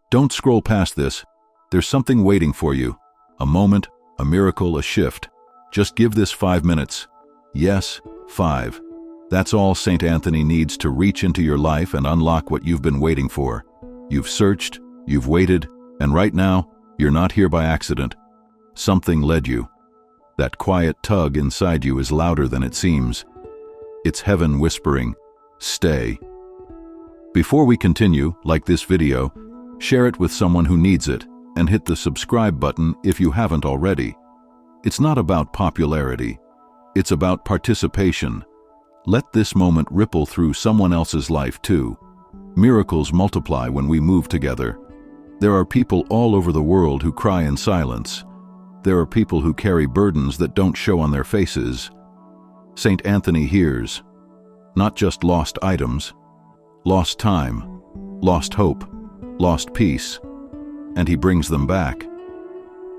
Don't scroll past this. There's something waiting for you. A moment, a miracle, a shift. Just give this 5 minutes. Yes, 5. That's all St. Anthony needs to reach into your life and unlock what you've been waiting for. You've searched, you've waited, and right now, you're not here by accident. Something led you. That quiet tug inside you is louder than it seems. It's heaven whispering, "Stay." Before we continue, like this video, share it with someone who needs it, and hit the subscribe button if you haven't already. It's not about popularity. It's about participation. Let this moment ripple through someone else's life too. Miracles multiply when we move together. There are people all over the world who cry in silence. There are people who carry burdens that don't show on their faces. St. Anthony hears, not just lost items, lost time, lost hope, lost peace, and he brings them back.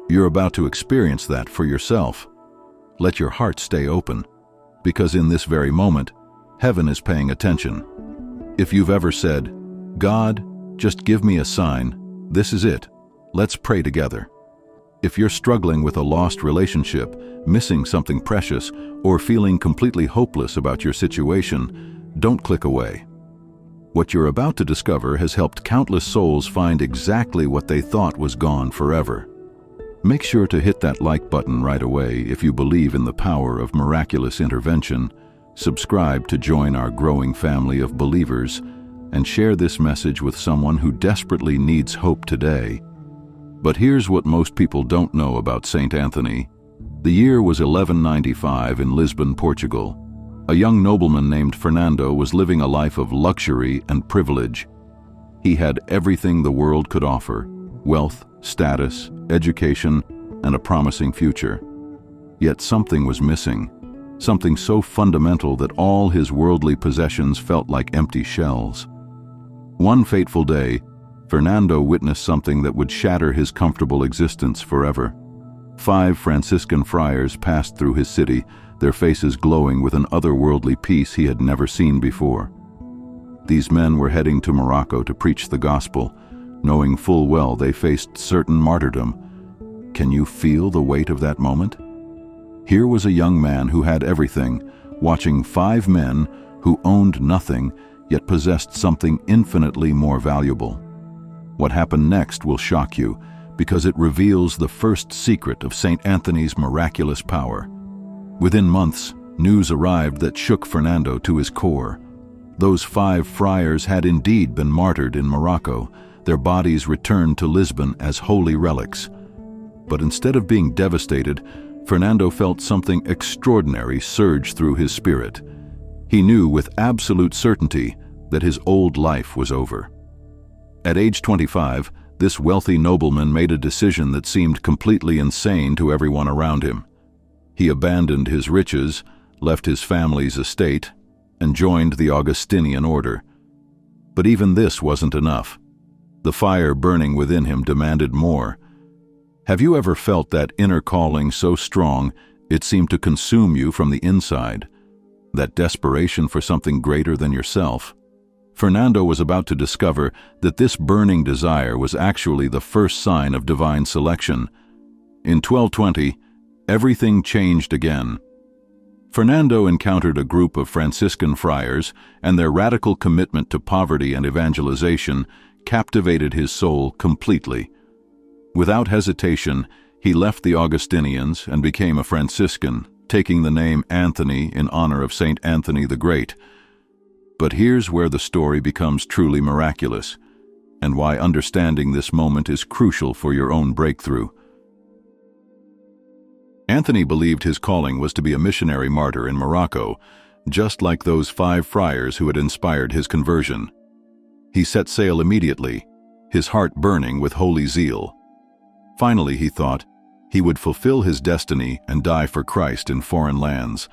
You're about to experience that for yourself. Let your heart stay open, because in this very moment, heaven is paying attention. If you've ever said, "God, just give me a sign," this is it. Let's pray together. If you're struggling with a lost relationship, missing something precious, or feeling completely hopeless about your situation, don't click away. What you're about to discover has helped countless souls find exactly what they thought was gone forever. Make sure to hit that like button right away if you believe in the power of miraculous intervention, subscribe to join our growing family of believers, and share this message with someone who desperately needs hope today. But here's what most people don't know about St. Anthony. The year was 1195 in Lisbon, Portugal. A young nobleman named Fernando was living a life of luxury and privilege. He had everything the world could offer: wealth, status, education, and a promising future. Yet something was missing, something so fundamental that all his worldly possessions felt like empty shells. One fateful day, Fernando witnessed something that would shatter his comfortable existence forever. 5 Franciscan friars passed through his city, their faces glowing with an otherworldly peace he had never seen before. These men were heading to Morocco to preach the gospel, knowing full well they faced certain martyrdom. Can you feel the weight of that moment? Here was a young man who had everything, watching 5 men who owned nothing, yet possessed something infinitely more valuable. What happened next will shock you, because it reveals the first secret of St. Anthony's miraculous power. Within months, news arrived that shook Fernando to his core. Those 5 friars had indeed been martyred in Morocco, their bodies returned to Lisbon as holy relics. But instead of being devastated, Fernando felt something extraordinary surge through his spirit. He knew with absolute certainty that his old life was over. At age 25, this wealthy nobleman made a decision that seemed completely insane to everyone around him. He abandoned his riches, left his family's estate, and joined the Augustinian order. But even this wasn't enough. The fire burning within him demanded more. Have you ever felt that inner calling so strong it seemed to consume you from the inside? That desperation for something greater than yourself? Fernando was about to discover that this burning desire was actually the first sign of divine selection. In 1220, everything changed again. Fernando encountered a group of Franciscan friars, and their radical commitment to poverty and evangelization captivated his soul completely. Without hesitation, he left the Augustinians and became a Franciscan, taking the name Anthony in honor of St. Anthony the Great. But here's where the story becomes truly miraculous, and why understanding this moment is crucial for your own breakthrough. Anthony believed his calling was to be a missionary martyr in Morocco, just like those 5 friars who had inspired his conversion. He set sail immediately, his heart burning with holy zeal. Finally, he thought, he would fulfill his destiny and die for Christ in foreign lands.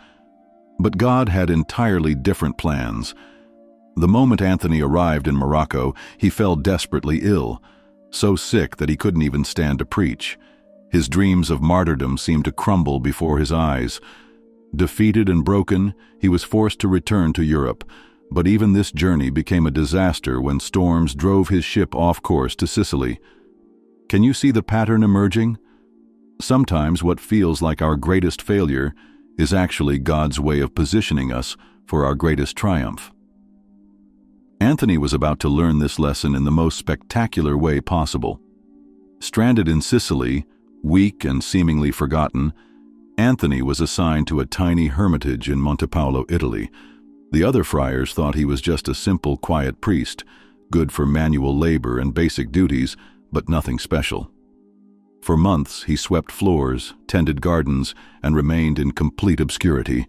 But God had entirely different plans. The moment Anthony arrived in Morocco, he fell desperately ill, so sick that he couldn't even stand to preach. His dreams of martyrdom seemed to crumble before his eyes. Defeated and broken, he was forced to return to Europe, But even this journey became a disaster when storms drove his ship off course to Sicily. Can you see the pattern emerging? Sometimes what feels like our greatest failure is actually God's way of positioning us for our greatest triumph. Anthony was about to learn this lesson in the most spectacular way possible. Stranded in Sicily, weak and seemingly forgotten, Anthony was assigned to a tiny hermitage in Montepaulo, Italy. The other friars thought he was just a simple, quiet priest, good for manual labor and basic duties, but nothing special. For months, he swept floors, tended gardens, and remained in complete obscurity.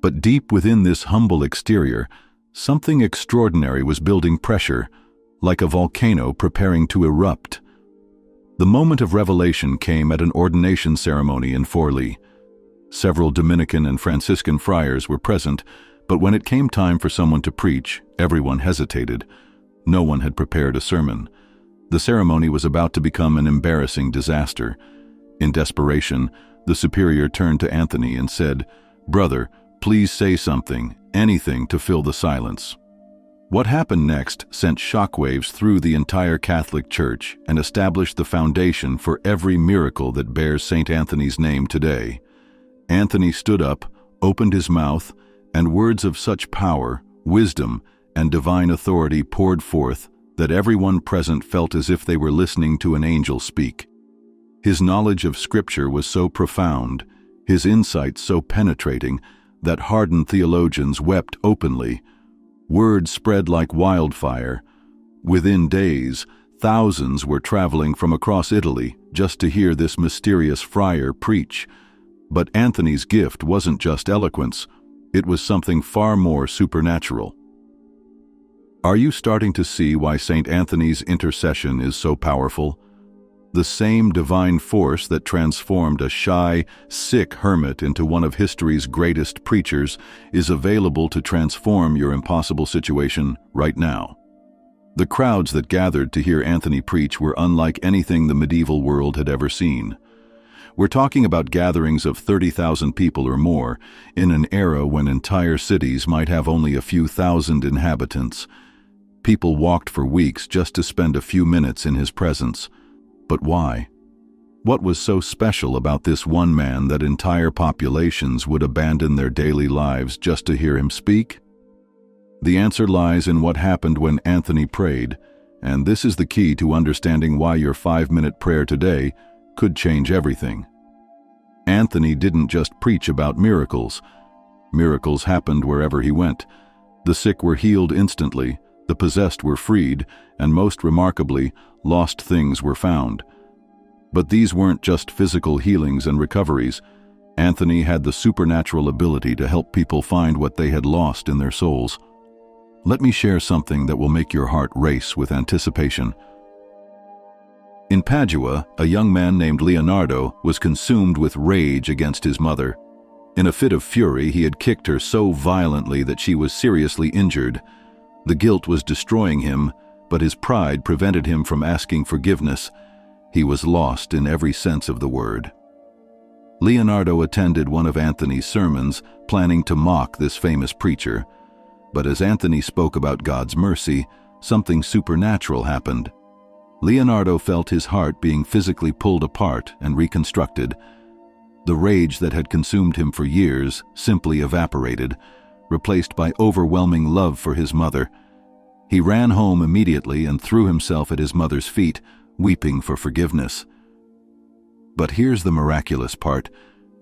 But deep within this humble exterior, something extraordinary was building pressure, like a volcano preparing to erupt. The moment of revelation came at an ordination ceremony in Forlì. Several Dominican and Franciscan friars were present, but when it came time for someone to preach, everyone hesitated. No one had prepared a sermon. The ceremony was about to become an embarrassing disaster. In desperation, the superior turned to Anthony and said, "Brother, please say something, anything to fill the silence." What happened next sent shockwaves through the entire Catholic Church and established the foundation for every miracle that bears St. Anthony's name today. Anthony stood up, opened his mouth, and words of such power, wisdom, and divine authority poured forth that everyone present felt as if they were listening to an angel speak. His knowledge of Scripture was so profound, his insight so penetrating, that hardened theologians wept openly. Word spread like wildfire. Within days, thousands were traveling from across Italy just to hear this mysterious friar preach. But Anthony's gift wasn't just eloquence, it was something far more supernatural. Are you starting to see why St. Anthony's intercession is so powerful? The same divine force that transformed a shy, sick hermit into one of history's greatest preachers is available to transform your impossible situation right now. The crowds that gathered to hear Anthony preach were unlike anything the medieval world had ever seen. We're talking about gatherings of 30,000 people or more, in an era when entire cities might have only a few thousand inhabitants. People walked for weeks just to spend a few minutes in his presence. But why? What was so special about this one man that entire populations would abandon their daily lives just to hear him speak? The answer lies in what happened when Anthony prayed, and this is the key to understanding why your 5-minute prayer today could change everything. Anthony didn't just preach about miracles. Miracles happened wherever he went. The sick were healed instantly, the possessed were freed, and most remarkably, lost things were found. But these weren't just physical healings and recoveries. Anthony had the supernatural ability to help people find what they had lost in their souls. Let me share something that will make your heart race with anticipation. In Padua, a young man named Leonardo was consumed with rage against his mother. In a fit of fury, he had kicked her so violently that she was seriously injured. The guilt was destroying him, but his pride prevented him from asking forgiveness. He was lost in every sense of the word. Leonardo attended one of Anthony's sermons, planning to mock this famous preacher. But as Anthony spoke about God's mercy, something supernatural happened. Leonardo felt his heart being physically pulled apart and reconstructed. The rage that had consumed him for years simply evaporated, replaced by overwhelming love for his mother. He ran home immediately and threw himself at his mother's feet, weeping for forgiveness. But here's the miraculous part.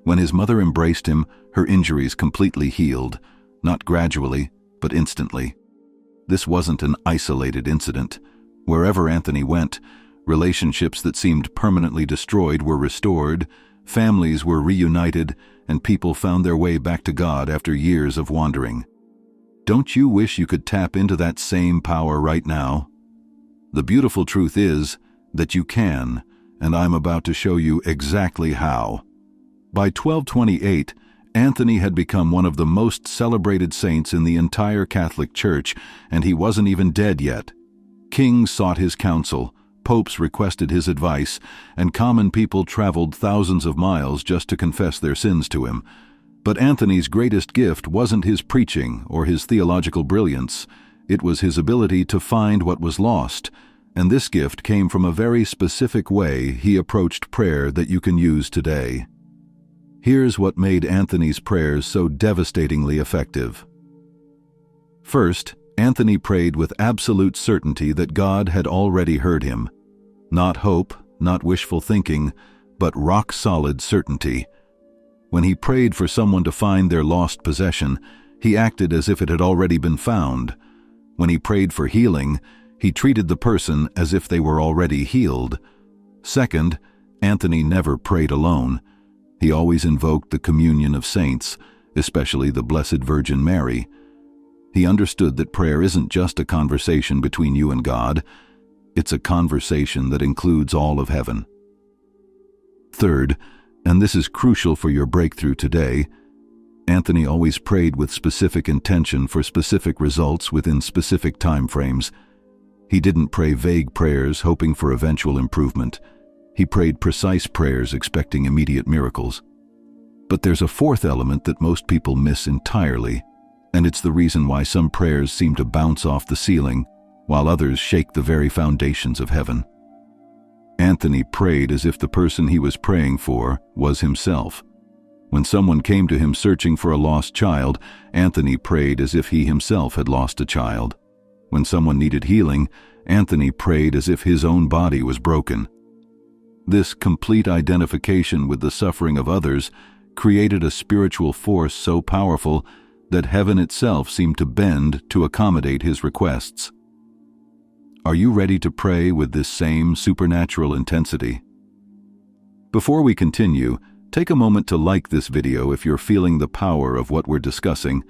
When his mother embraced him, her injuries completely healed, not gradually, but instantly. This wasn't an isolated incident. Wherever Anthony went, relationships that seemed permanently destroyed were restored, families were reunited, and people found their way back to God after years of wandering. Don't you wish you could tap into that same power right now? The beautiful truth is that you can, and I'm about to show you exactly how. By 1228, Anthony had become one of the most celebrated saints in the entire Catholic Church, and he wasn't even dead yet. Kings sought his counsel, popes requested his advice, and common people traveled thousands of miles just to confess their sins to him. But Anthony's greatest gift wasn't his preaching or his theological brilliance. It was his ability to find what was lost, and this gift came from a very specific way he approached prayer that you can use today. Here's what made Anthony's prayers so devastatingly effective. First, Anthony prayed with absolute certainty that God had already heard him. Not hope, not wishful thinking, but rock-solid certainty. When he prayed for someone to find their lost possession, he acted as if it had already been found. When he prayed for healing, he treated the person as if they were already healed. Second, Anthony never prayed alone. He always invoked the communion of saints, especially the Blessed Virgin Mary. He understood that prayer isn't just a conversation between you and God. It's a conversation that includes all of heaven. Third, and this is crucial for your breakthrough today, Anthony always prayed with specific intention for specific results within specific time frames. He didn't pray vague prayers hoping for eventual improvement. He prayed precise prayers expecting immediate miracles. But there's a fourth element that most people miss entirely, and it's the reason why some prayers seem to bounce off the ceiling, while others shake the very foundations of heaven. Anthony prayed as if the person he was praying for was himself. When someone came to him searching for a lost child, Anthony prayed as if he himself had lost a child. When someone needed healing, Anthony prayed as if his own body was broken. This complete identification with the suffering of others created a spiritual force so powerful that heaven itself seemed to bend to accommodate his requests. Are you ready to pray with this same supernatural intensity? Before we continue, take a moment to like this video if you're feeling the power of what we're discussing,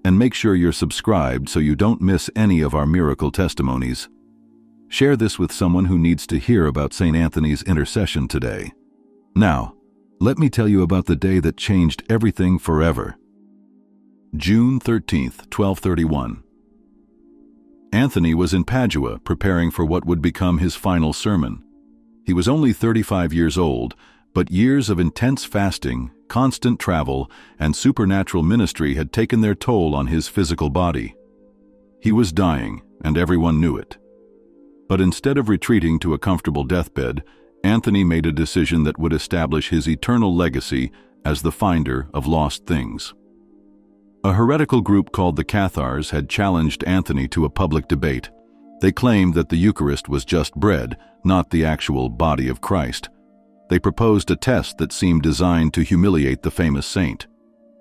and make sure you're subscribed so you don't miss any of our miracle testimonies. Share this with someone who needs to hear about St. Anthony's intercession today. Now, let me tell you about the day that changed everything forever. June 13th, 1231. Anthony was in Padua preparing for what would become his final sermon. He was only 35 years old, but years of intense fasting, constant travel, and supernatural ministry had taken their toll on his physical body. He was dying, and everyone knew it. But instead of retreating to a comfortable deathbed, Anthony made a decision that would establish his eternal legacy as the finder of lost things. A heretical group called the Cathars had challenged Anthony to a public debate. They claimed that the Eucharist was just bread, not the actual body of Christ. They proposed a test that seemed designed to humiliate the famous saint.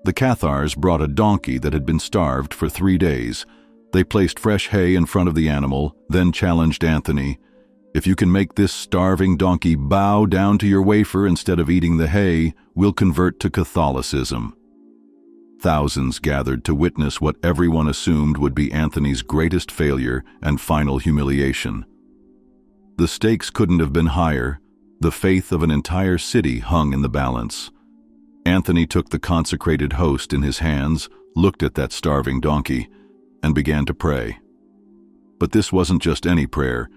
The Cathars brought a donkey that had been starved for 3 days. They placed fresh hay in front of the animal, then challenged Anthony, "If you can make this starving donkey bow down to your wafer instead of eating the hay, we'll convert to Catholicism." Thousands gathered to witness what everyone assumed would be Anthony's greatest failure and final humiliation. The stakes couldn't have been higher. The faith of an entire city hung in the balance. Anthony took the consecrated host in his hands, looked at that starving donkey, and began to pray. But this wasn't just any prayer.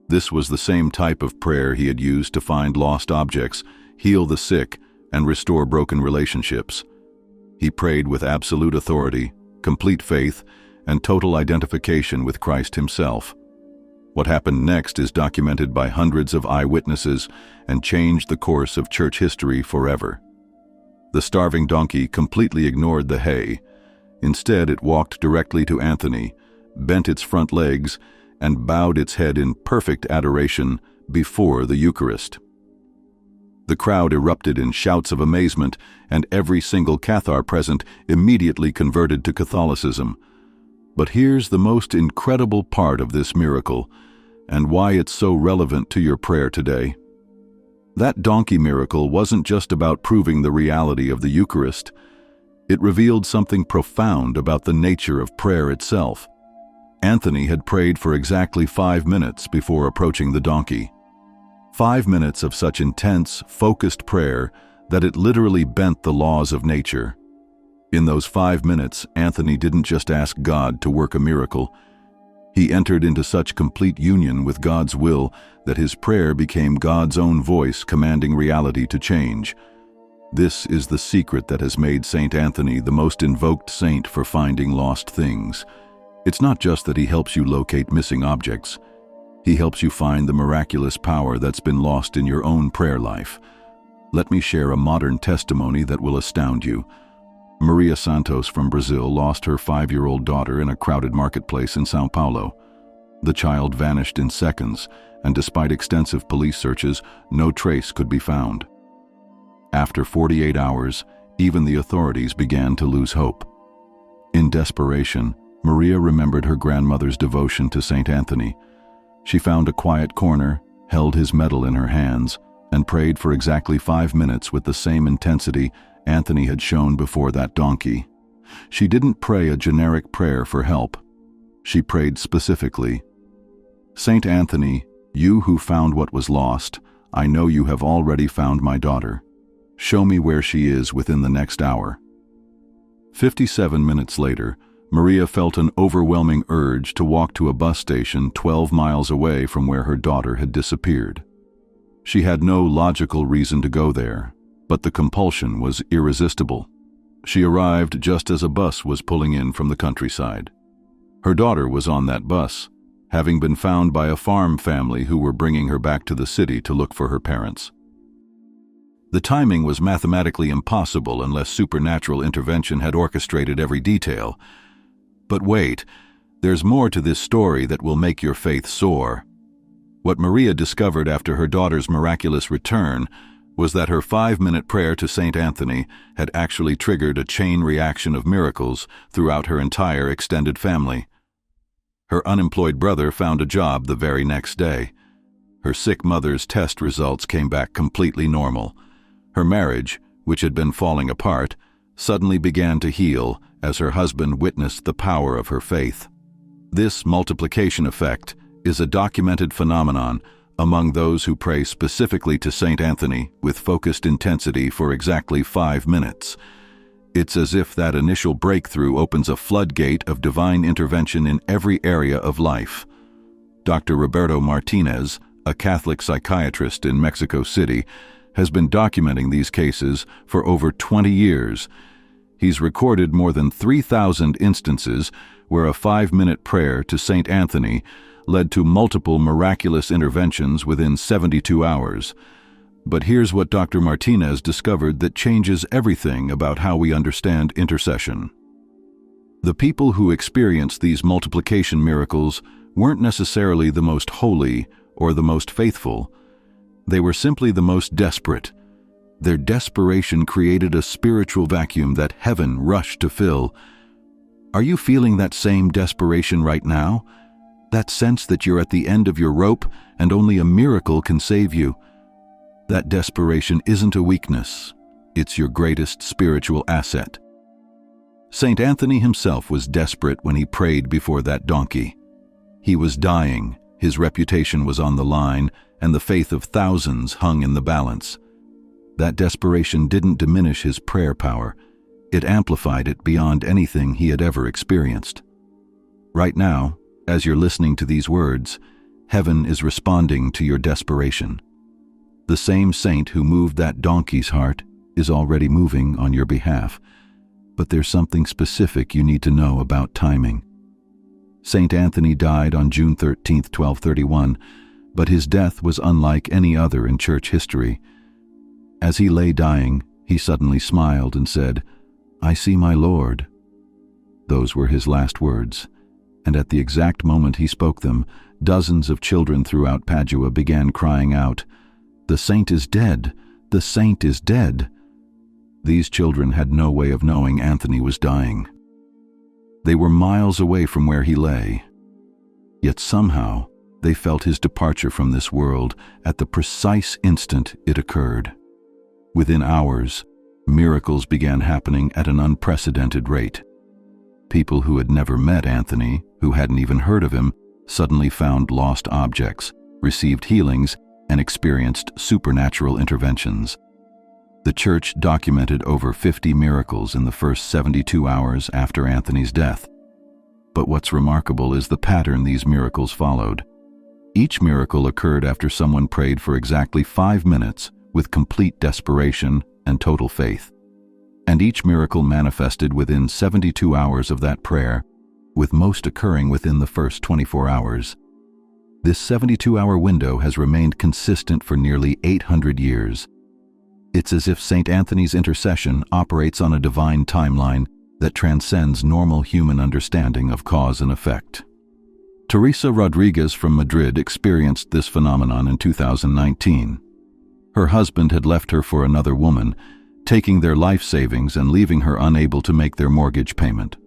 This was the same type of prayer he had used to find lost objects, heal the sick, and restore broken relationships. He prayed with absolute authority, complete faith, and total identification with Christ himself. What happened next is documented by hundreds of eyewitnesses and changed the course of church history forever. The starving donkey completely ignored the hay. Instead, it walked directly to Anthony, bent its front legs, and bowed its head in perfect adoration before the Eucharist. The crowd erupted in shouts of amazement, and every single Cathar present immediately converted to Catholicism. But here's the most incredible part of this miracle, and why it's so relevant to your prayer today. That donkey miracle wasn't just about proving the reality of the Eucharist. It revealed something profound about the nature of prayer itself. Anthony had prayed for exactly 5 minutes before approaching the donkey. 5 minutes of such intense, focused prayer that it literally bent the laws of nature. In those 5 minutes, Anthony didn't just ask God to work a miracle. He entered into such complete union with God's will that his prayer became God's own voice commanding reality to change. This is the secret that has made Saint Anthony the most invoked saint for finding lost things. It's not just that he helps you locate missing objects. He helps you find the miraculous power that's been lost in your own prayer life. Let me share a modern testimony that will astound you. Maria Santos from Brazil lost her 5-year-old daughter in a crowded marketplace in São Paulo. The child vanished in seconds, and despite extensive police searches, no trace could be found. After 48 hours, even the authorities began to lose hope. In desperation, Maria remembered her grandmother's devotion to Saint Anthony. She found a quiet corner, held his medal in her hands, and prayed for exactly 5 minutes with the same intensity Anthony had shown before that donkey. She didn't pray a generic prayer for help. She prayed specifically, "Saint Anthony, you who found what was lost, I know you have already found my daughter. Show me where she is within the next hour." 57 minutes later, Maria felt an overwhelming urge to walk to a bus station 12 miles away from where her daughter had disappeared. She had no logical reason to go there, but the compulsion was irresistible. She arrived just as a bus was pulling in from the countryside. Her daughter was on that bus, having been found by a farm family who were bringing her back to the city to look for her parents. The timing was mathematically impossible unless supernatural intervention had orchestrated every detail. But wait, there's more to this story that will make your faith soar. What Maria discovered after her daughter's miraculous return was that her 5-minute prayer to Saint Anthony had actually triggered a chain reaction of miracles throughout her entire extended family. Her unemployed brother found a job the very next day. Her sick mother's test results came back completely normal. Her marriage, which had been falling apart, suddenly began to heal as her husband witnessed the power of her faith. This multiplication effect is a documented phenomenon among those who pray specifically to Saint Anthony with focused intensity for exactly 5 minutes. It's as if that initial breakthrough opens a floodgate of divine intervention in every area of life. Dr. Roberto Martinez, a Catholic psychiatrist in Mexico City, has been documenting these cases for over 20 years. He's recorded more than 3,000 instances where a 5-minute prayer to Saint Anthony led to multiple miraculous interventions within 72 hours. But here's what Dr. Martinez discovered that changes everything about how we understand intercession. The people who experienced these multiplication miracles weren't necessarily the most holy or the most faithful. They were simply the most desperate. Their desperation created a spiritual vacuum that heaven rushed to fill. Are you feeling that same desperation right now? That sense that you're at the end of your rope and only a miracle can save you? That desperation isn't a weakness. It's your greatest spiritual asset. Saint Anthony himself was desperate when he prayed before that donkey. He was dying, his reputation was on the line, and the faith of thousands hung in the balance. That desperation didn't diminish his prayer power. It amplified it beyond anything he had ever experienced. Right now, as you're listening to these words, heaven is responding to your desperation. The same saint who moved that donkey's heart is already moving on your behalf. But there's something specific you need to know about timing. Saint Anthony died on June 13, 1231, but his death was unlike any other in church history. As he lay dying, he suddenly smiled and said, "I see my Lord." Those were his last words, and at the exact moment he spoke them, dozens of children throughout Padua began crying out, "The saint is dead! The saint is dead!" These children had no way of knowing Anthony was dying. They were miles away from where he lay. Yet somehow, they felt his departure from this world at the precise instant it occurred. Within hours, miracles began happening at an unprecedented rate. People who had never met Anthony, who hadn't even heard of him, suddenly found lost objects, received healings, and experienced supernatural interventions. The church documented over 50 miracles in the first 72 hours after Anthony's death. But what's remarkable is the pattern these miracles followed. Each miracle occurred after someone prayed for exactly 5 minutes with complete desperation and total faith. And each miracle manifested within 72 hours of that prayer, with most occurring within the first 24 hours. This 72-hour window has remained consistent for nearly 800 years. It's as if St. Anthony's intercession operates on a divine timeline that transcends normal human understanding of cause and effect. Teresa Rodriguez from Madrid experienced this phenomenon in 2019. Her husband had left her for another woman, taking their life savings and leaving her unable to make their mortgage payment.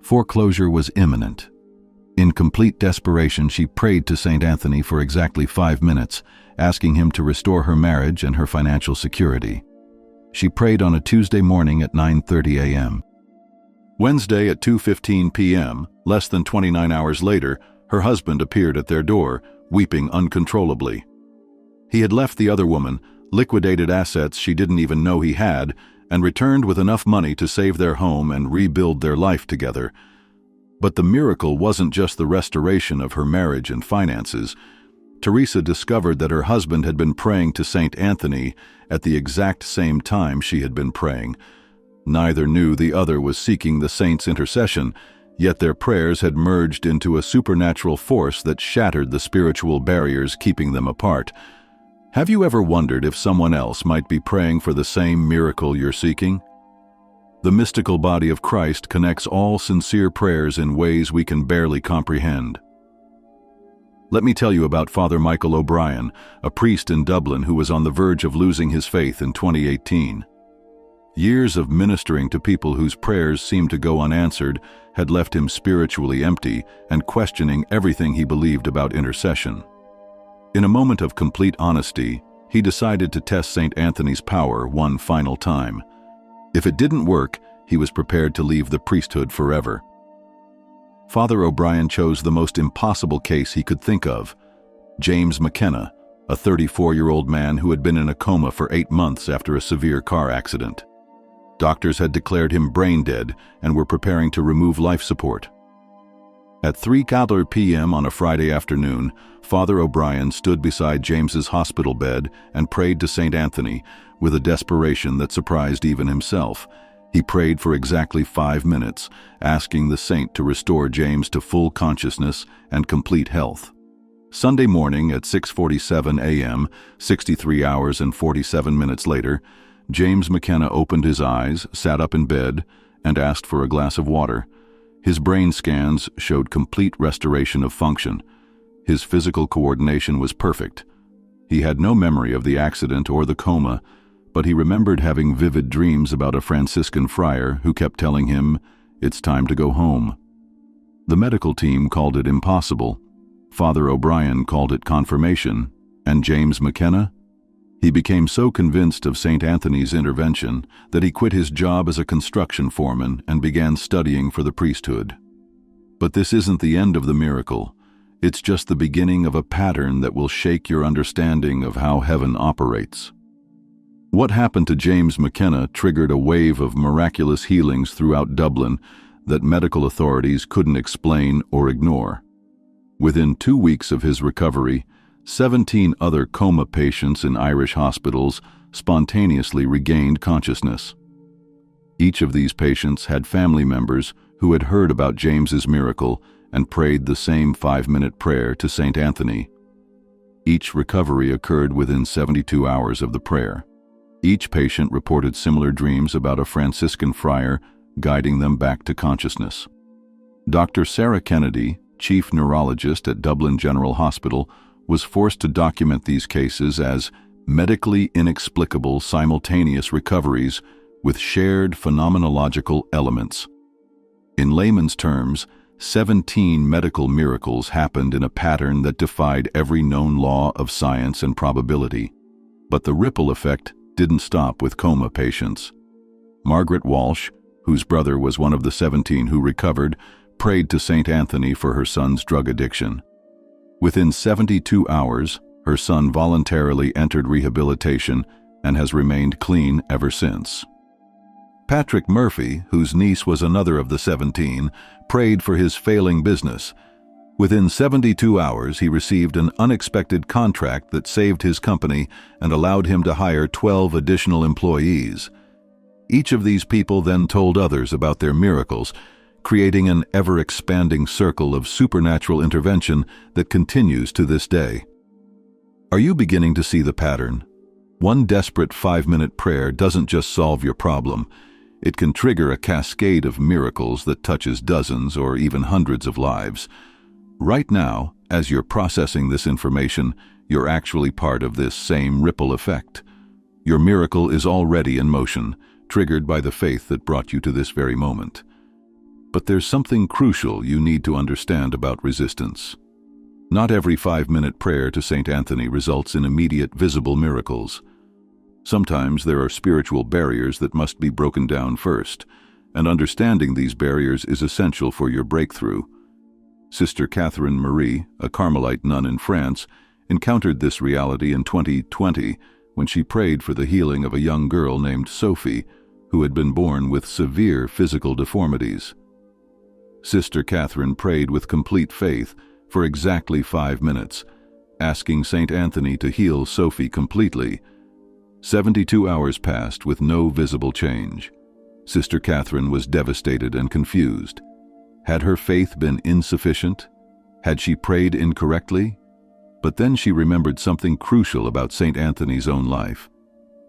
Foreclosure was imminent. In complete desperation, she prayed to St. Anthony for exactly 5 minutes, asking him to restore her marriage and her financial security. She prayed on a Tuesday morning at 9:30 a.m. Wednesday at 2:15 p.m., less than 29 hours later, her husband appeared at their door, weeping uncontrollably. He had left the other woman, liquidated assets she didn't even know he had, and returned with enough money to save their home and rebuild their life together. But the miracle wasn't just the restoration of her marriage and finances. Teresa discovered that her husband had been praying to St. Anthony at the exact same time she had been praying. Neither knew the other was seeking the saint's intercession, yet their prayers had merged into a supernatural force that shattered the spiritual barriers keeping them apart. Have you ever wondered if someone else might be praying for the same miracle you're seeking? The mystical body of Christ connects all sincere prayers in ways we can barely comprehend. Let me tell you about Father Michael O'Brien, a priest in Dublin who was on the verge of losing his faith in 2018. Years of ministering to people whose prayers seemed to go unanswered had left him spiritually empty and questioning everything he believed about intercession. In a moment of complete honesty, he decided to test St. Anthony's power one final time. If it didn't work, he was prepared to leave the priesthood forever. Father O'Brien chose the most impossible case he could think of: James McKenna, a 34-year-old man who had been in a coma for 8 months after a severe car accident. Doctors had declared him brain dead and were preparing to remove life support. At 3:00 p.m. on a Friday afternoon, Father O'Brien stood beside James's hospital bed and prayed to St. Anthony with a desperation that surprised even himself. He prayed for exactly 5 minutes, asking the saint to restore James to full consciousness and complete health. Sunday morning at 6:47 a.m., 63 hours and 47 minutes later, James McKenna opened his eyes, sat up in bed, and asked for a glass of water. His brain scans showed complete restoration of function. His physical coordination was perfect. He had no memory of the accident or the coma, but he remembered having vivid dreams about a Franciscan friar who kept telling him, "It's time to go home." The medical team called it impossible. Father O'Brien called it confirmation. And James McKenna? He became so convinced of St. Anthony's intervention that he quit his job as a construction foreman and began studying for the priesthood. But this isn't the end of the miracle. It's just the beginning of a pattern that will shake your understanding of how heaven operates. What happened to James McKenna triggered a wave of miraculous healings throughout Dublin that medical authorities couldn't explain or ignore. Within 2 weeks of his recovery, 17 other coma patients in Irish hospitals spontaneously regained consciousness. Each of these patients had family members who had heard about James's miracle and prayed the same 5-minute prayer to St. Anthony. Each recovery occurred within 72 hours of the prayer. Each patient reported similar dreams about a Franciscan friar guiding them back to consciousness. Dr. Sarah Kennedy, chief neurologist at Dublin General Hospital, was forced to document these cases as medically inexplicable simultaneous recoveries with shared phenomenological elements. In layman's terms, 17 medical miracles happened in a pattern that defied every known law of science and probability. But the ripple effect didn't stop with coma patients. Margaret Walsh, whose brother was one of the 17 who recovered, prayed to St. Anthony for her son's drug addiction. Within 72 hours, her son voluntarily entered rehabilitation and has remained clean ever since. Patrick Murphy, whose niece was another of the 17, prayed for his failing business. Within 72 hours, he received an unexpected contract that saved his company and allowed him to hire 12 additional employees. Each of these people then told others about their miracles, creating an ever-expanding circle of supernatural intervention that continues to this day. Are you beginning to see the pattern? One desperate 5-minute prayer doesn't just solve your problem. It can trigger a cascade of miracles that touches dozens or even hundreds of lives. Right now, as you're processing this information, you're actually part of this same ripple effect. Your miracle is already in motion, triggered by the faith that brought you to this very moment. But there's something crucial you need to understand about resistance. Not every 5-minute prayer to Saint Anthony results in immediate visible miracles. Sometimes there are spiritual barriers that must be broken down first, and understanding these barriers is essential for your breakthrough. Sister Catherine Marie, a Carmelite nun in France, encountered this reality in 2020 when she prayed for the healing of a young girl named Sophie, who had been born with severe physical deformities. Sister Catherine prayed with complete faith for exactly 5 minutes, asking Saint Anthony to heal Sophie completely. 72 hours passed with no visible change. Sister Catherine was devastated and confused. Had her faith been insufficient? Had she prayed incorrectly? But then she remembered something crucial about Saint Anthony's own life.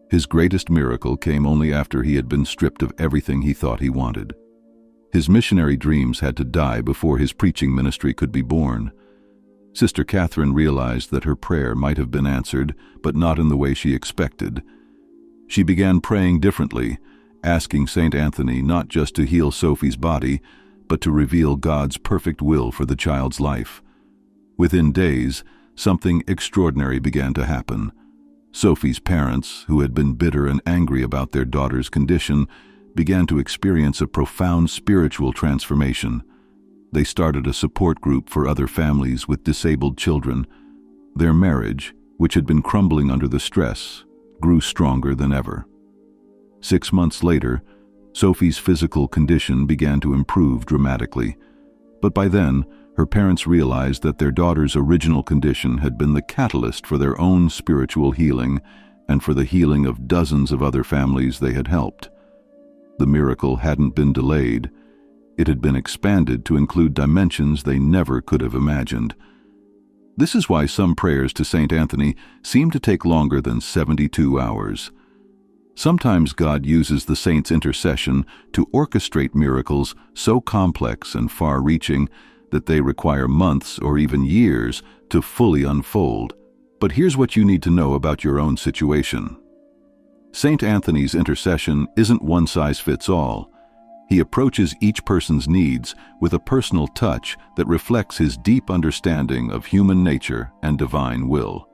His greatest miracle came only after he had been stripped of everything he thought he wanted. His missionary dreams had to die before his preaching ministry could be born. Sister Catherine realized that her prayer might have been answered, but not in the way she expected. She began praying differently, asking Saint Anthony not just to heal Sophie's body, but to reveal God's perfect will for the child's life. Within days, something extraordinary began to happen. Sophie's parents, who had been bitter and angry about their daughter's condition, began to experience a profound spiritual transformation. They started a support group for other families with disabled children. Their marriage, which had been crumbling under the stress, grew stronger than ever. 6 months later, Sophie's physical condition began to improve dramatically. But by then, her parents realized that their daughter's original condition had been the catalyst for their own spiritual healing and for the healing of dozens of other families they had helped. The miracle hadn't been delayed. It had been expanded to include dimensions they never could have imagined. This is why some prayers to Saint Anthony seem to take longer than 72 hours. Sometimes God uses the saint's intercession to orchestrate miracles so complex and far-reaching that they require months or even years to fully unfold. But here's what you need to know about your own situation. Saint Anthony's intercession isn't one-size-fits-all. He approaches each person's needs with a personal touch that reflects his deep understanding of human nature and divine will.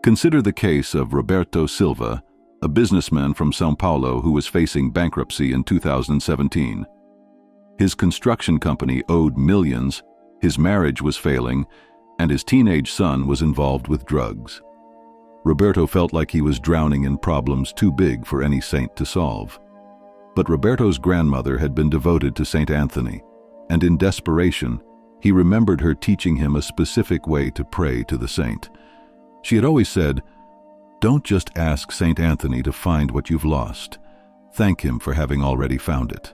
Consider the case of Roberto Silva, a businessman from São Paulo who was facing bankruptcy in 2017. His construction company owed millions, his marriage was failing, and his teenage son was involved with drugs. Roberto felt like he was drowning in problems too big for any saint to solve. But Roberto's grandmother had been devoted to Saint Anthony, and in desperation, he remembered her teaching him a specific way to pray to the saint. She had always said, "Don't just ask Saint Anthony to find what you've lost. Thank him for having already found it."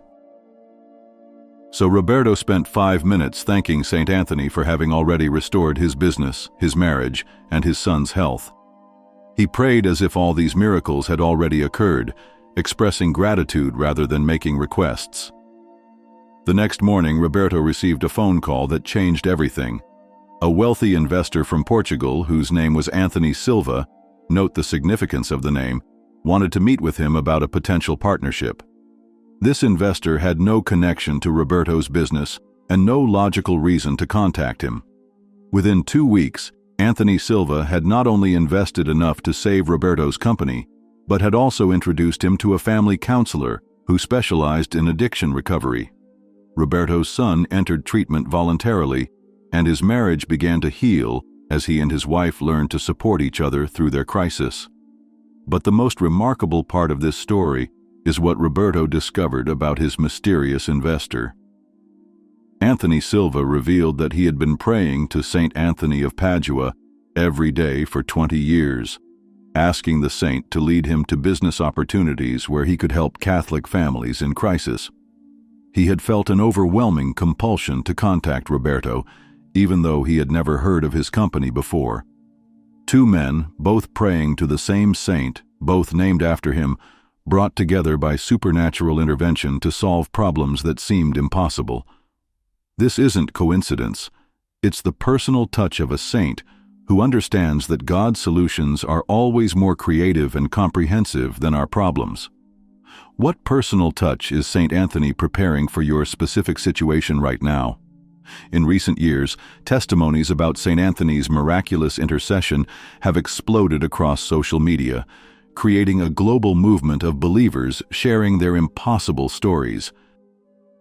So Roberto spent 5 minutes thanking Saint Anthony for having already restored his business, his marriage, and his son's health. He prayed as if all these miracles had already occurred, expressing gratitude rather than making requests. The next morning, Roberto received a phone call that changed everything. A wealthy investor from Portugal, whose name was Anthony Silva, note the significance of the name, wanted to meet with him about a potential partnership. This investor had no connection to Roberto's business and no logical reason to contact him. Within 2 weeks, Anthony Silva had not only invested enough to save Roberto's company, but had also introduced him to a family counselor who specialized in addiction recovery. Roberto's son entered treatment voluntarily, and his marriage began to heal as he and his wife learned to support each other through their crisis. But the most remarkable part of this story is what Roberto discovered about his mysterious investor. Anthony Silva revealed that he had been praying to Saint Anthony of Padua every day for 20 years, asking the saint to lead him to business opportunities where he could help Catholic families in crisis. He had felt an overwhelming compulsion to contact Roberto, even though he had never heard of his company before. Two men, both praying to the same saint, both named after him, brought together by supernatural intervention to solve problems that seemed impossible. This isn't coincidence. It's the personal touch of a saint who understands that God's solutions are always more creative and comprehensive than our problems. What personal touch is Saint Anthony preparing for your specific situation right now? In recent years, testimonies about Saint Anthony's miraculous intercession have exploded across social media, creating a global movement of believers sharing their impossible stories.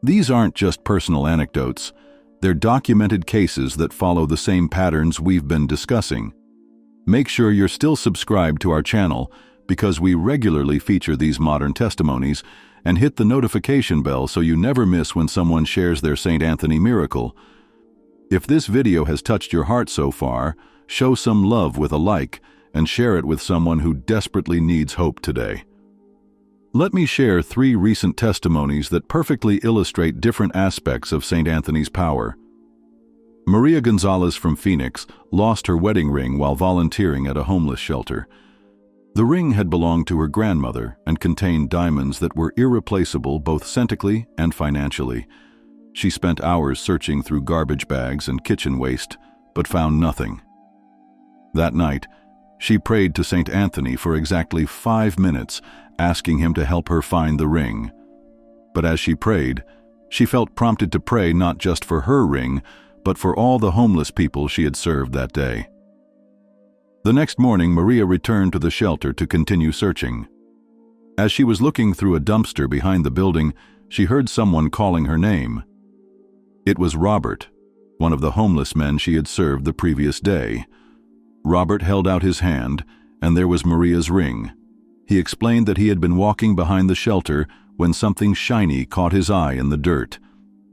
These aren't just personal anecdotes. They're documented cases that follow the same patterns we've been discussing. Make sure you're still subscribed to our channel because we regularly feature these modern testimonies, and hit the notification bell so you never miss when someone shares their Saint Anthony miracle. If this video has touched your heart so far, show some love with a like and share it with someone who desperately needs hope today. Let me share 3 recent testimonies that perfectly illustrate different aspects of Saint Anthony's power. Maria Gonzalez from Phoenix lost her wedding ring while volunteering at a homeless shelter. The ring had belonged to her grandmother and contained diamonds that were irreplaceable both sentimentally and financially. She spent hours searching through garbage bags and kitchen waste, but found nothing. That night, she prayed to Saint Anthony for exactly 5 minutes, asking him to help her find the ring. But as she prayed, she felt prompted to pray not just for her ring, but for all the homeless people she had served that day. The next morning, Maria returned to the shelter to continue searching. As she was looking through a dumpster behind the building, she heard someone calling her name. It was Robert, one of the homeless men she had served the previous day. Robert held out his hand, and there was Maria's ring. He explained that he had been walking behind the shelter when something shiny caught his eye in the dirt.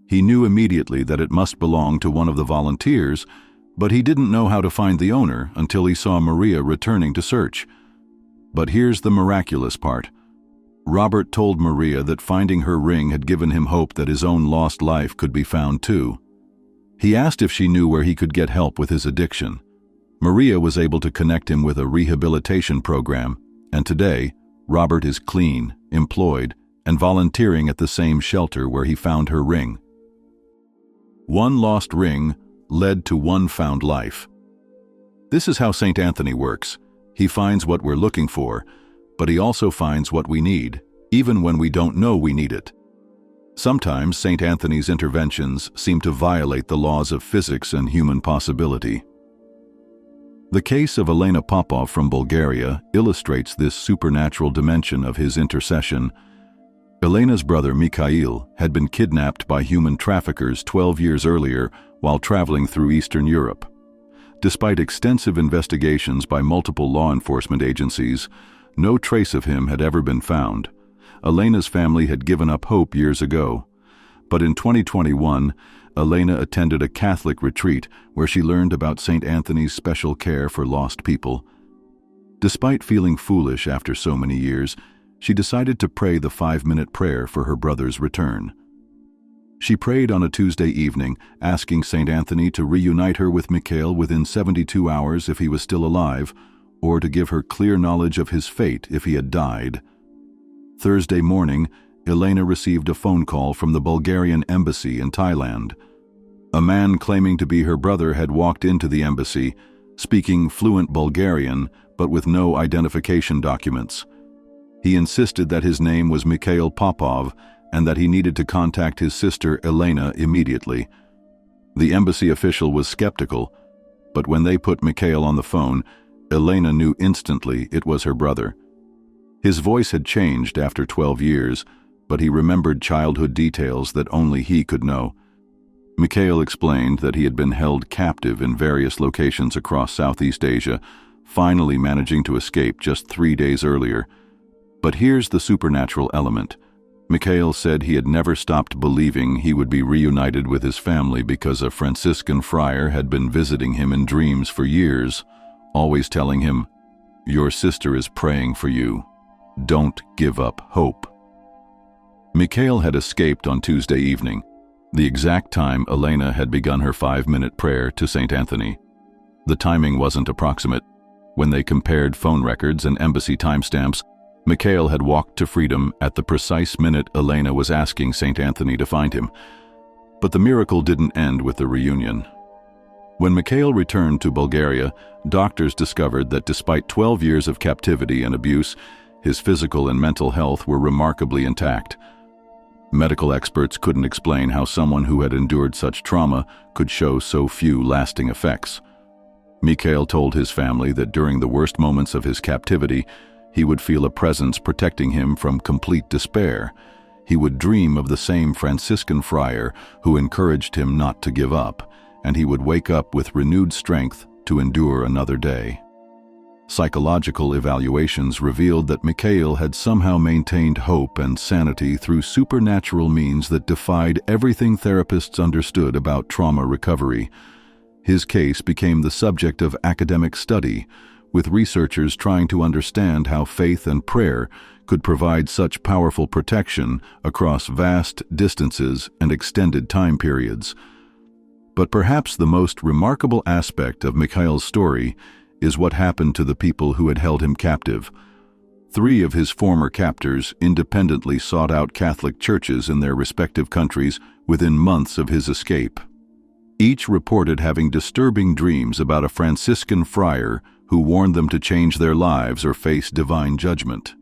He knew immediately that it must belong to one of the volunteers, but he didn't know how to find the owner until he saw Maria returning to search. But here's the miraculous part. Robert told Maria that finding her ring had given him hope that his own lost life could be found too. He asked if she knew where he could get help with his addiction. Maria was able to connect him with a rehabilitation program, and today, Robert is clean, employed, and volunteering at the same shelter where he found her ring. One lost ring led to one found life. This is how Saint Anthony works. He finds what we're looking for, but he also finds what we need, even when we don't know we need it. Sometimes Saint Anthony's interventions seem to violate the laws of physics and human possibility. The case of Elena Popov from Bulgaria illustrates this supernatural dimension of his intercession. Elena's brother Mikhail had been kidnapped by human traffickers 12 years earlier while traveling through Eastern Europe. Despite extensive investigations by multiple law enforcement agencies, no trace of him had ever been found. Elena's family had given up hope years ago. But in 2021, Elena attended a Catholic retreat where she learned about Saint Anthony's special care for lost people. Despite feeling foolish after so many years, she decided to pray the 5-minute prayer for her brother's return. She prayed on a Tuesday evening, asking Saint Anthony to reunite her with Mikhail within 72 hours if he was still alive, or to give her clear knowledge of his fate if he had died. Thursday morning, Elena received a phone call from the Bulgarian embassy in Thailand. A man claiming to be her brother had walked into the embassy, speaking fluent Bulgarian, but with no identification documents. He insisted that his name was Mikhail Popov and that he needed to contact his sister Elena immediately. The embassy official was skeptical, but when they put Mikhail on the phone, Elena knew instantly it was her brother. His voice had changed after 12 years, but he remembered childhood details that only he could know. Mikhail explained that he had been held captive in various locations across Southeast Asia, finally managing to escape just 3 days earlier. But here's the supernatural element. Mikhail said he had never stopped believing he would be reunited with his family because a Franciscan friar had been visiting him in dreams for years, always telling him, "Your sister is praying for you. Don't give up hope." Mikhail had escaped on Tuesday evening, the exact time Elena had begun her 5-minute prayer to St. Anthony. The timing wasn't approximate. When they compared phone records and embassy timestamps, Mikhail had walked to freedom at the precise minute Elena was asking St. Anthony to find him. But the miracle didn't end with the reunion. When Mikhail returned to Bulgaria, doctors discovered that despite 12 years of captivity and abuse, his physical and mental health were remarkably intact. Medical experts couldn't explain how someone who had endured such trauma could show so few lasting effects. Mikhail told his family that during the worst moments of his captivity, he would feel a presence protecting him from complete despair. He would dream of the same Franciscan friar who encouraged him not to give up, and he would wake up with renewed strength to endure another day. Psychological evaluations revealed that Mikhail had somehow maintained hope and sanity through supernatural means that defied everything therapists understood about trauma recovery. His case became the subject of academic study, with researchers trying to understand how faith and prayer could provide such powerful protection across vast distances and extended time periods. But perhaps the most remarkable aspect of Mikhail's story is what happened to the people who had held him captive. 3 of his former captors independently sought out Catholic churches in their respective countries within months of his escape. Each reported having disturbing dreams about a Franciscan friar who warned them to change their lives or face divine judgment.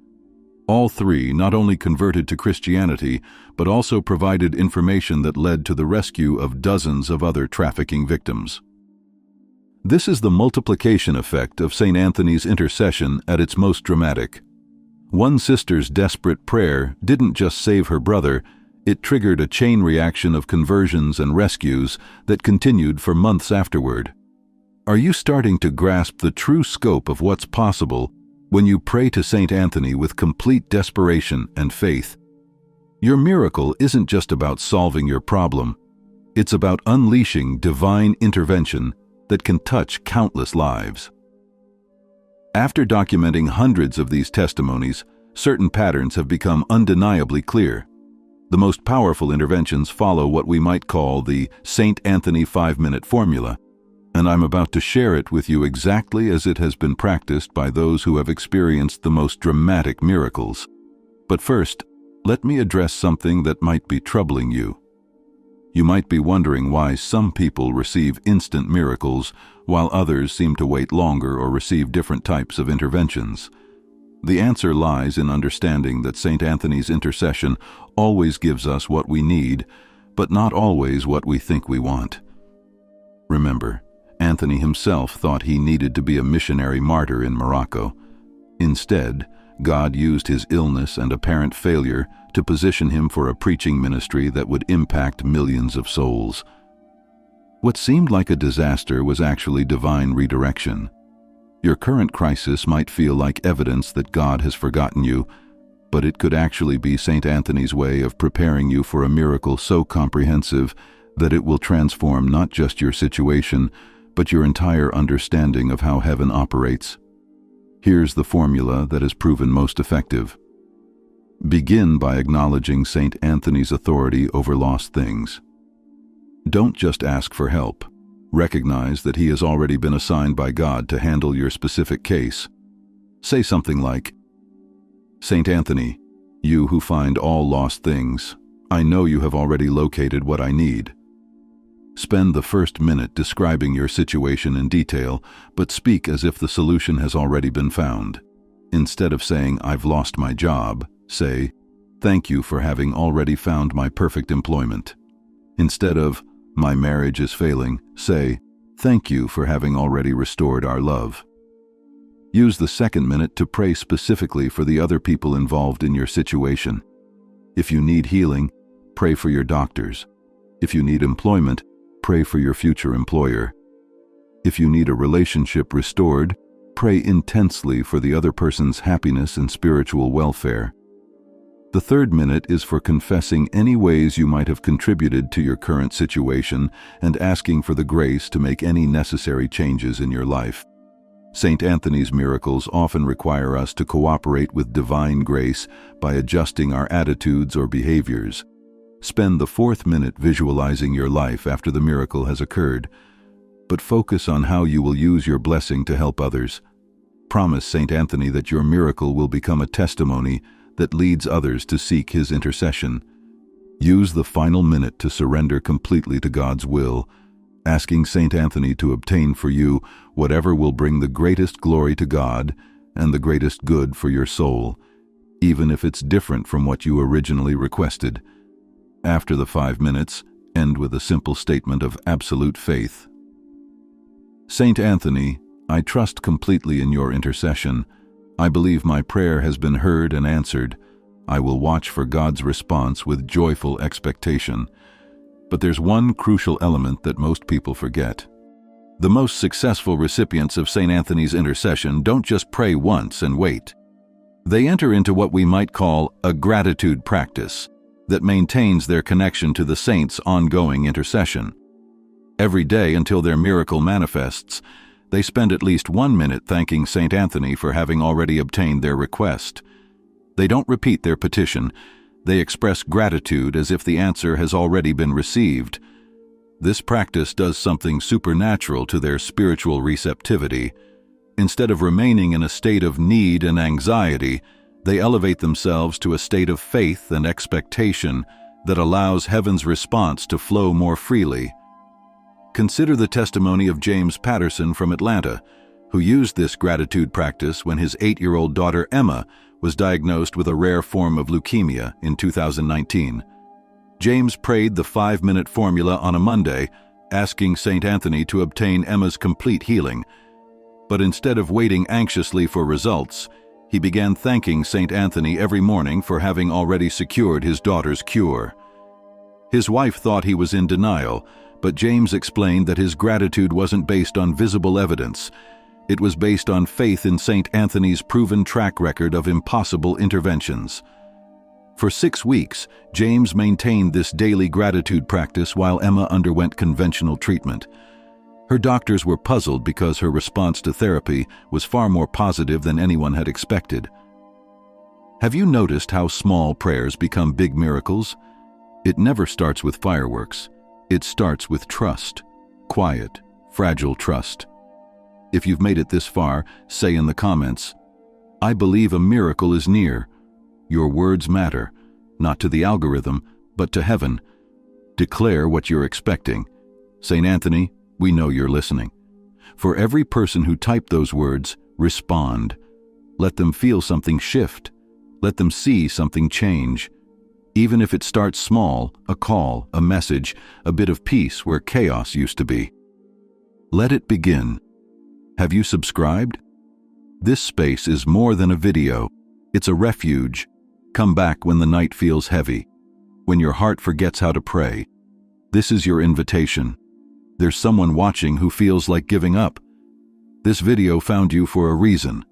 All 3 not only converted to Christianity, but also provided information that led to the rescue of dozens of other trafficking victims. This is the multiplication effect of St. Anthony's intercession at its most dramatic. One sister's desperate prayer didn't just save her brother, it triggered a chain reaction of conversions and rescues that continued for months afterward. Are you starting to grasp the true scope of what's possible when you pray to St. Anthony with complete desperation and faith? Your miracle isn't just about solving your problem. It's about unleashing divine intervention that can touch countless lives. After documenting hundreds of these testimonies, certain patterns have become undeniably clear. The most powerful interventions follow what we might call the St. Anthony 5-minute formula, and I'm about to share it with you exactly as it has been practiced by those who have experienced the most dramatic miracles. But first, let me address something that might be troubling you. You might be wondering why some people receive instant miracles while others seem to wait longer or receive different types of interventions. The answer lies in understanding that St. Anthony's intercession always gives us what we need, but not always what we think we want. Remember, Anthony himself thought he needed to be a missionary martyr in Morocco. Instead, God used his illness and apparent failure to position him for a preaching ministry that would impact millions of souls. What seemed like a disaster was actually divine redirection. Your current crisis might feel like evidence that God has forgotten you, but it could actually be St. Anthony's way of preparing you for a miracle so comprehensive that it will transform not just your situation, but your entire understanding of how heaven operates. Here's the formula that has proven most effective. Begin by acknowledging St. Anthony's authority over lost things. Don't just ask for help. Recognize that he has already been assigned by God to handle your specific case. Say something like, "St. Anthony, you who find all lost things, I know you have already located what I need." Spend the first minute describing your situation in detail, but speak as if the solution has already been found. Instead of saying, "I've lost my job," say, "Thank you for having already found my perfect employment." Instead of, "My marriage is failing," say, "Thank you for having already restored our love." Use the second minute to pray specifically for the other people involved in your situation. If you need healing, pray for your doctors. If you need employment, pray for your future employer. If you need a relationship restored, pray intensely for the other person's happiness and spiritual welfare. The third minute is for confessing any ways you might have contributed to your current situation and asking for the grace to make any necessary changes in your life. St. Anthony's miracles often require us to cooperate with divine grace by adjusting our attitudes or behaviors. Spend the fourth minute visualizing your life after the miracle has occurred, but focus on how you will use your blessing to help others. Promise St. Anthony that your miracle will become a testimony that leads others to seek his intercession. Use the final minute to surrender completely to God's will, asking St. Anthony to obtain for you whatever will bring the greatest glory to God and the greatest good for your soul, even if it's different from what you originally requested. After the 5 minutes, end with a simple statement of absolute faith. St. Anthony, I trust completely in your intercession. I believe my prayer has been heard and answered. I will watch for God's response with joyful expectation. But there's one crucial element that most people forget. The most successful recipients of St. Anthony's intercession don't just pray once and wait. They enter into what we might call a gratitude practice that maintains their connection to the saint's ongoing intercession. Every day until their miracle manifests, they spend at least 1 minute thanking St. Anthony for having already obtained their request. They don't repeat their petition. They express gratitude as if the answer has already been received. This practice does something supernatural to their spiritual receptivity. Instead of remaining in a state of need and anxiety, they elevate themselves to a state of faith and expectation that allows heaven's response to flow more freely. Consider the testimony of James Patterson from Atlanta, who used this gratitude practice when his 8-year-old daughter Emma was diagnosed with a rare form of leukemia in 2019. James prayed the 5-minute formula on a Monday, asking St. Anthony to obtain Emma's complete healing. But instead of waiting anxiously for results, he began thanking St. Anthony every morning for having already secured his daughter's cure. His wife thought he was in denial, but James explained that his gratitude wasn't based on visible evidence. It was based on faith in St. Anthony's proven track record of impossible interventions. For 6 weeks, James maintained this daily gratitude practice while Emma underwent conventional treatment. Her doctors were puzzled because her response to therapy was far more positive than anyone had expected. Have you noticed how small prayers become big miracles? It never starts with fireworks. It starts with trust. Quiet, fragile trust. If you've made it this far, say in the comments, I believe a miracle is near. Your words matter, not to the algorithm, but to heaven. Declare what you're expecting. St. Anthony, we know you're listening. For every person who typed those words, respond. Let them feel something shift. Let them see something change. Even if it starts small, a call, a message, a bit of peace where chaos used to be. Let it begin. Have you subscribed? This space is more than a video. It's a refuge. Come back when the night feels heavy, when your heart forgets how to pray. This is your invitation. There's someone watching who feels like giving up. This video found you for a reason.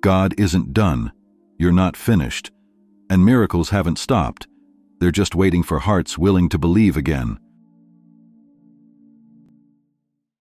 God isn't done. You're not finished. And miracles haven't stopped. They're just waiting for hearts willing to believe again.